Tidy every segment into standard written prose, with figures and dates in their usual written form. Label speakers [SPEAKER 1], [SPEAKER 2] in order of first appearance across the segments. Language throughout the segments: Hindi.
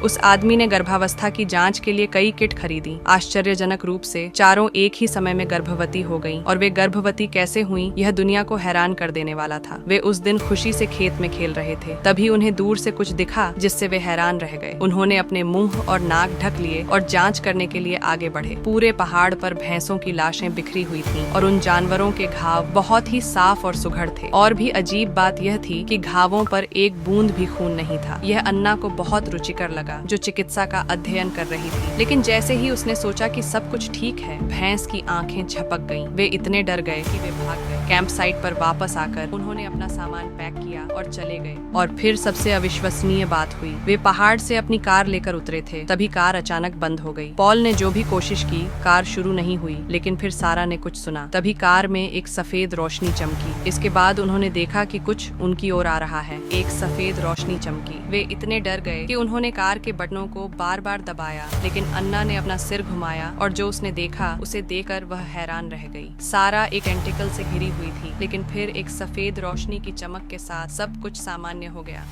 [SPEAKER 1] उस आदमी ने गर्भावस्था की जांच के लिए कई किट खरीदी। आश्चर्यजनक रूप से चारों एक ही समय में गर्भवती हो गईं और वे गर्भवती कैसे हुईं, यह दुनिया को हैरान कर देने वाला था। वे उस दिन खुशी से खेत में खेल रहे थे, तभी उन्हें दूर से कुछ दिखा जिससे वे हैरान रह गए। उन्होंने अपने मुंह और नाक ढक लिए और जांच करने के लिए आगे बढ़े। पूरे पहाड़ पर भैंसों की लाशें बिखरी हुई थीं और उन जानवरों के घाव बहुत ही साफ और सुघड़ थे। और भी अजीब बात यह थी कि घावों पर एक बूंद भी खून नहीं था। यह अन्ना को बहुत रुचिकर लगा, जो चिकित्सा का अध्ययन कर रही थी। लेकिन जैसे ही उसने सोचा कि सब कुछ ठीक है, भैंस की आंखें झपक गईं। वे इतने डर गए कि वे भाग गए। कैंप साइट पर वापस आकर उन्होंने अपना सामान पैक किया और चले गए। और फिर सबसे अविश्वसनीय बात हुई। वे पहाड़ से अपनी कार लेकर उतरे थे, तभी कार अचानक बंद हो गई। पॉल ने जो भी कोशिश की, कार शुरू नहीं हुई। लेकिन फिर सारा ने कुछ सुना। तभी कार में एक सफेद रोशनी चमकी। इसके बाद उन्होंने देखा कि कुछ उनकी ओर आ रहा है। एक सफेद रोशनी चमकी। वे इतने डर गए कि उन्होंने कार के बटनों को बार बार दबाया, लेकिन अन्ना ने अपना सिर घुमाया और जो उसने देखा उसे देखकर वह हैरान रह गई। सारा एक एंटिकल से घिरी हुई थी, लेकिन फिर एक सफेद रोशनी की चमक के साथ सब कुछ सामान्य हो गया।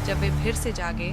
[SPEAKER 1] जब वे फिर से जागे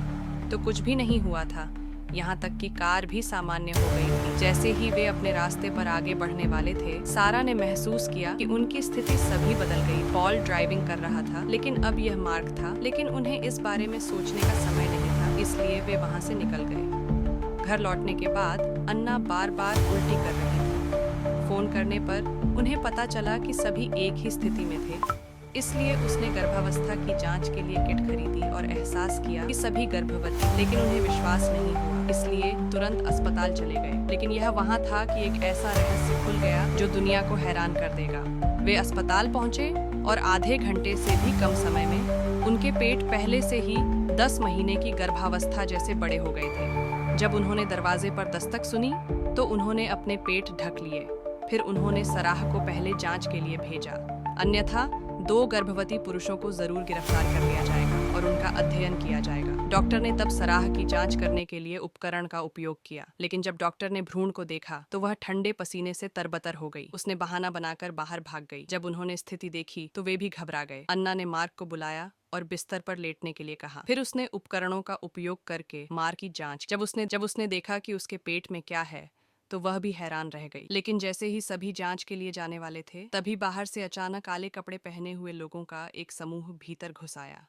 [SPEAKER 1] तो कुछ भी नहीं हुआ था, यहाँ तक कि कार भी सामान्य हो गई थी। जैसे ही वे अपने रास्ते पर आगे बढ़ने वाले थे, सारा ने महसूस किया कि उनकी स्थिति सभी बदल गई। पॉल ड्राइविंग कर रहा था, लेकिन अब यह मार्ग था, लेकिन उन्हें इस बारे में सोचने का समय नहीं था, इसलिए वे वहाँ से निकल गए। घर लौटने के बाद अन्ना बार बार उल्टी कर रही थी। फोन करने पर उन्हें पता चला कि सभी एक ही स्थिति में थे, इसलिए उसने गर्भावस्था की जांच के लिए किट खरीदी और एहसास किया कि सभी गर्भवती, लेकिन उन्हें विश्वास नहीं हुआ, इसलिए तुरंत अस्पताल चले गए। लेकिन यह वहां था कि एक ऐसा रहस्य खुल गया जो दुनिया को हैरान कर देगा। वे अस्पताल पहुंचे और आधे घंटे से भी कम समय में उनके पेट पहले से ही 10 महीने की गर्भावस्था जैसे बड़े हो गए थे। जब उन्होंने दरवाजे पर दस्तक सुनी तो उन्होंने अपने पेट ढक लिए। फिर उन्होंने सराह को पहले जांच के लिए भेजा, अन्यथा 2 गर्भवती पुरुषों को जरूर गिरफ्तार कर लिया जाएगा और उनका अध्ययन किया जाएगा। डॉक्टर ने तब सराह की जांच करने के लिए उपकरण का उपयोग किया, लेकिन जब डॉक्टर ने भ्रूण को देखा तो वह ठंडे पसीने से तरबतर हो गई। उसने बहाना बनाकर बाहर भाग गई। जब उन्होंने स्थिति देखी तो वे भी घबरा गए। अन्ना ने मार्क को बुलाया और बिस्तर पर लेटने के लिए कहा। फिर उसने उपकरणों का उपयोग करके मार्क की जांच। जब उसने देखा कि उसके पेट में क्या है तो वह भी हैरान रह गई। लेकिन जैसे ही सभी जांच के लिए जाने वाले थे, तभी बाहर से अचानक काले कपड़े पहने हुए लोगों का एक समूह भीतर घुस आया।